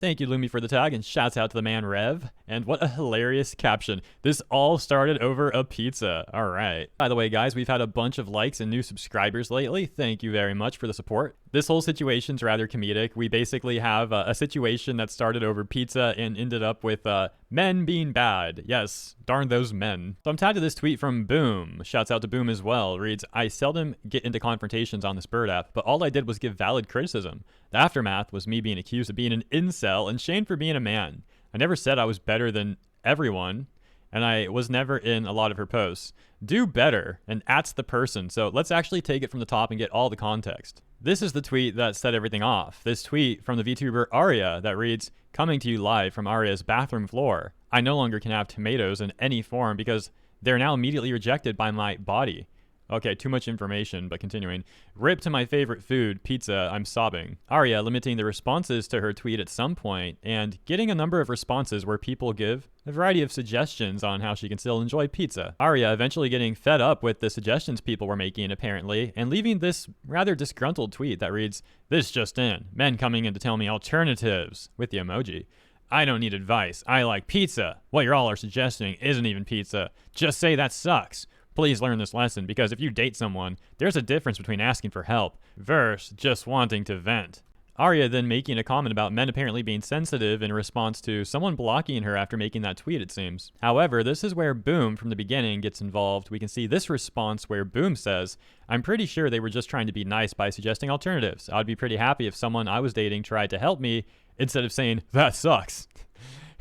Thank you, Lumi, for the tag, and shouts out to the man Rev. And what a hilarious caption. This all started over a pizza. All right. By the way, guys, we've had a bunch of likes and new subscribers lately. Thank you very much for the support. This whole situation's rather comedic. We basically have a situation that started over pizza and ended up with men being bad. Yes, darn those men. So I'm tagged to this tweet from Boom. Shouts out to Boom as well. Reads, I seldom get into confrontations on this bird app, but all I did was give valid criticism. The aftermath was me being accused of being an incel and shamed for being a man. I never said I was better than everyone, and I was never in a lot of her posts. Do better, and at's the person. So let's actually take it from the top and get all the context. This is the tweet that set everything off. This tweet from the VTuber Aria that reads, coming to you live from Aria's bathroom floor. I no longer can have tomatoes in any form because they're now immediately rejected by my body. Okay, too much information, but continuing. Rip to my favorite food, pizza, I'm sobbing. Aria limiting the responses to her tweet at some point and getting a number of responses where people give a variety of suggestions on how she can still enjoy pizza. Aria eventually getting fed up with the suggestions people were making, apparently, and leaving this rather disgruntled tweet that reads, this just in, men coming in to tell me alternatives, with the emoji. I don't need advice. I like pizza. What you all are suggesting isn't even pizza. Just say that sucks. Please learn this lesson, because if you date someone, there's a difference between asking for help versus just wanting to vent. Aria then making a comment about men apparently being sensitive in response to someone blocking her after making that tweet, it seems. However, this is where Boom from the beginning gets involved. We can see this response where Boom says, I'm pretty sure they were just trying to be nice by suggesting alternatives. I'd be pretty happy if someone I was dating tried to help me instead of saying, that sucks.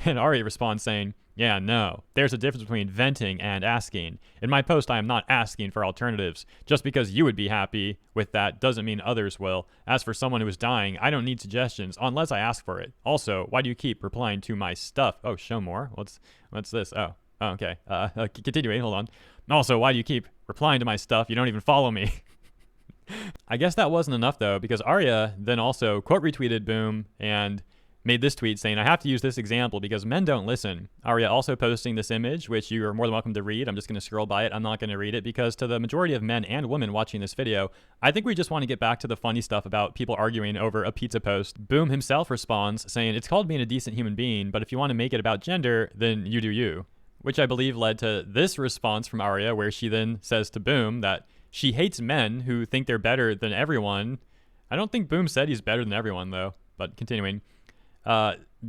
And Aria responds saying, yeah, no. There's a difference between venting and asking. In my post, I am not asking for alternatives. Just because you would be happy with that doesn't mean others will. As for someone who is dying, I don't need suggestions unless I ask for it. Also, why do you keep replying to my stuff? Oh, show more? What's this? Oh, okay. Continuing, hold on. Also, why do you keep replying to my stuff? You don't even follow me. I guess that wasn't enough, though, because Aria then also quote retweeted Boom and made this tweet saying, I have to use this example because men don't listen. Aria also posting this image, which you are more than welcome to read. I'm just going to scroll by it. I'm not going to read it because to the majority of men and women watching this video, I think we just want to get back to the funny stuff about people arguing over a pizza post. Boom himself responds saying, it's called being a decent human being, but if you want to make it about gender, then you do you. Which I believe led to this response from Aria, where she then says to Boom that she hates men who think they're better than everyone. I don't think Boom said he's better than everyone, though, but continuing.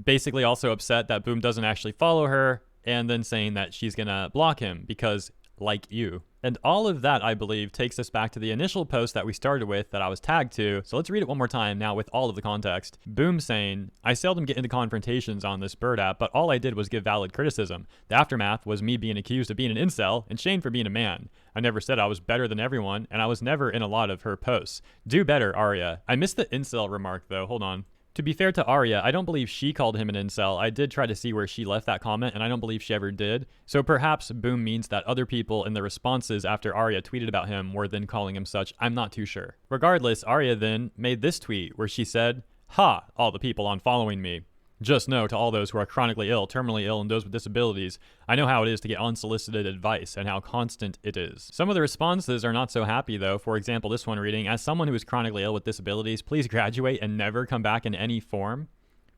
Basically also upset that Boom doesn't actually follow her, and then saying that she's gonna block him because like you. And all of that, I believe, takes us back to the initial post that we started with that I was tagged to. So let's read it one more time now with all of the context. Boom saying, I seldom get into confrontations on this bird app, but all I did was give valid criticism. The aftermath was me being accused of being an incel and shamed for being a man. I never said I was better than everyone, and I was never in a lot of her posts. Do better, Aria. I missed the incel remark though, hold on. To be fair to Aria, I don't believe she called him an incel. I did try to see where she left that comment, and I don't believe she ever did. So perhaps Boom means that other people in the responses after Aria tweeted about him were then calling him such. I'm not too sure. Regardless, Aria then made this tweet where she said, ha, all the people unfollowing me. Just know to all those who are chronically ill, terminally ill, and those with disabilities, I know how it is to get unsolicited advice and how constant it is. Some of the responses are not so happy though. For example, this one reading, as someone who is chronically ill with disabilities, please graduate and never come back in any form.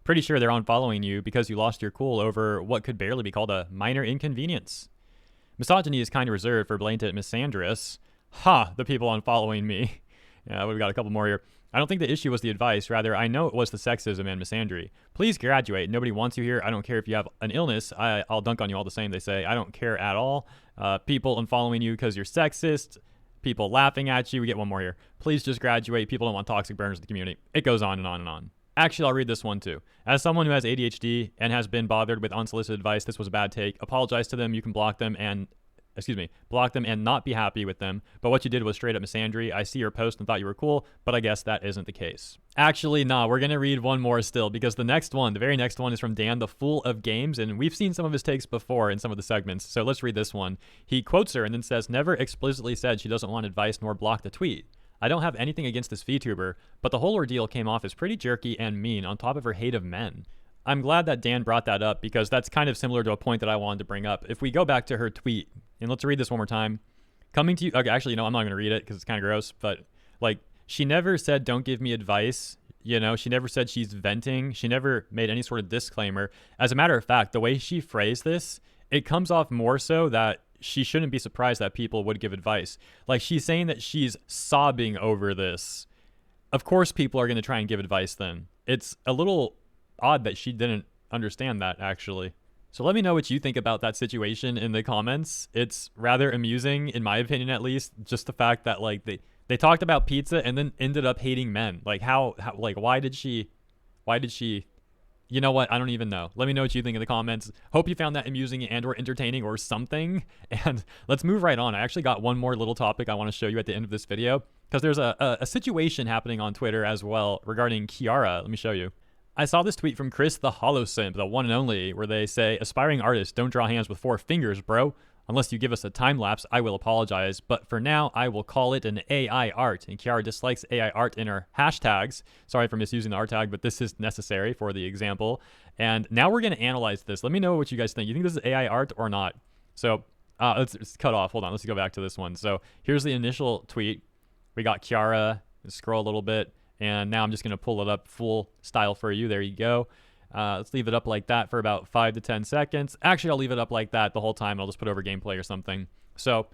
Pretty sure they're unfollowing you because you lost your cool over what could barely be called a minor inconvenience. Misogyny is kind of reserved for blatant misandrous. Ha, the people unfollowing me. Yeah, we've got a couple more here. I don't think the issue was the advice. Rather, I know it was the sexism and misandry. Please graduate. Nobody wants you here. I don't care if you have an illness. I'll dunk on you all the same, they say. I don't care at all. People unfollowing you because you're sexist. People laughing at you. We get one more here. Please just graduate. People don't want toxic burners in the community. It goes on and on and on. Actually, I'll read this one too. As someone who has ADHD and has been bothered with unsolicited advice, this was a bad take. Apologize to them. You can block them and not be happy with them. But what you did was straight up misandry. I see your post and thought you were cool, but I guess that isn't the case. Actually, nah, we're going to read one more still because the very next one is from Dan, the Fool of Games, and we've seen some of his takes before in some of the segments. So let's read this one. He quotes her and then says, never explicitly said she doesn't want advice nor block the tweet. I don't have anything against this VTuber, but the whole ordeal came off as pretty jerky and mean on top of her hate of men. I'm glad that Dan brought that up because that's kind of similar to a point that I wanted to bring up. If we go back to her tweet, and let's read this one more time. Coming to you, okay, actually, no, I'm not going to read it because it's kind of gross, but like, she never said, don't give me advice. You know, she never said she's venting. She never made any sort of disclaimer. As a matter of fact, the way she phrased this, it comes off more so that she shouldn't be surprised that people would give advice. Like, she's saying that she's sobbing over this. Of course people are going to try and give advice then. It's a little odd that she didn't understand that, actually. So let me know what you think about that situation in the comments. It's rather amusing, in my opinion at least, just the fact that, like, they talked about pizza and then ended up hating men. Like, how like, why did she, you know what? I don't even know. Let me know what you think in the comments. Hope you found that amusing and or entertaining or something. And let's move right on. I actually got one more little topic I want to show you at the end of this video, because there's a situation happening on Twitter as well regarding Kiara. Let me show you. I saw this tweet from Chris the Holosimp, the one and only, where they say, aspiring artists, don't draw hands with 4 fingers, bro. Unless you give us a time lapse, I will apologize. But for now, I will call it an AI art. And Kiara dislikes AI art in her hashtags. Sorry for misusing the art tag, but this is necessary for the example. And now we're going to analyze this. Let me know what you guys think. You think this is AI art or not? So let's cut off. Hold on. Let's go back to this one. So here's the initial tweet. We got Kiara. Let's scroll a little bit. And now I'm just going to pull it up full style for you. There you go. Let's leave it up like that for about 5 to 10 seconds. Actually, I'll leave it up like that the whole time. I'll just put over gameplay or something. So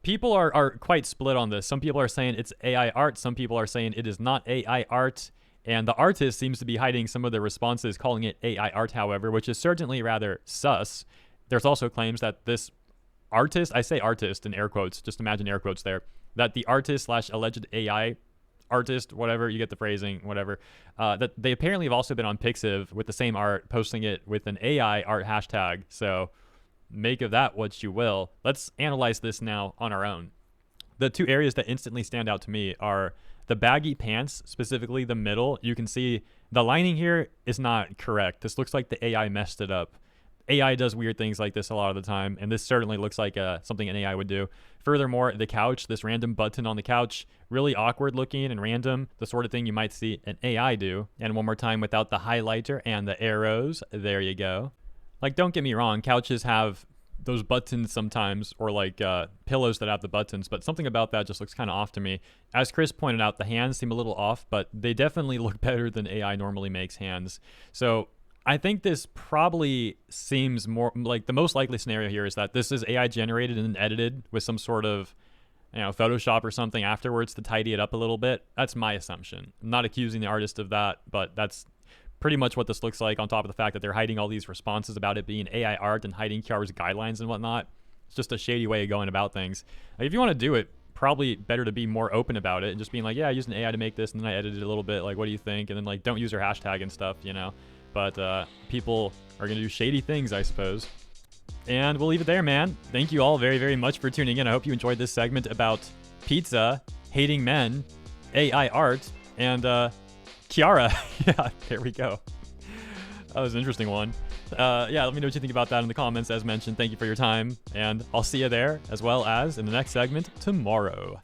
people are quite split on this. Some people are saying it's AI art. Some people are saying it is not AI art. And the artist seems to be hiding some of the responses, calling it AI art, however, which is certainly rather sus. There's also claims that this artist, I say artist in air quotes, just imagine air quotes there, that the artist / alleged AI artist, whatever, you get the phrasing, whatever, that they apparently have also been on Pixiv with the same art, posting it with an AI art hashtag. So make of that what you will. Let's analyze this now on our own. The 2 areas that instantly stand out to me are the baggy pants, specifically the middle. You can see the lining here is not correct. This looks like the AI messed it up. AI does weird things like this a lot of the time, and this certainly looks like something an AI would do. Furthermore, the couch, this random button on the couch, really awkward looking and random, the sort of thing you might see an AI do. And one more time, without the highlighter and the arrows. There you go. Like, don't get me wrong, couches have those buttons sometimes, or like pillows that have the buttons, but something about that just looks kind of off to me. As Chris pointed out, the hands seem a little off, but they definitely look better than AI normally makes hands. So I think this probably seems more like the most likely scenario here is that this is AI generated and edited with some sort of, you know, Photoshop or something afterwards to tidy it up a little bit. That's my assumption. I'm not accusing the artist of that, but that's pretty much what this looks like, on top of the fact that they're hiding all these responses about it being AI art and hiding Kiara's guidelines and whatnot. It's just a shady way of going about things. Like, if you want to do it, probably better to be more open about it and just being like, yeah, I used an AI to make this and then I edited it a little bit. Like, what do you think? And then, like, don't use your hashtag and stuff, you know? But people are going to do shady things, I suppose. And we'll leave it there, man. Thank you all very, very much for tuning in. I hope you enjoyed this segment about pizza, hating men, AI art, and Kiara. Yeah, there we go. That was an interesting one. Yeah, let me know what you think about that in the comments. As mentioned, thank you for your time, and I'll see you there, as well as in the next segment tomorrow.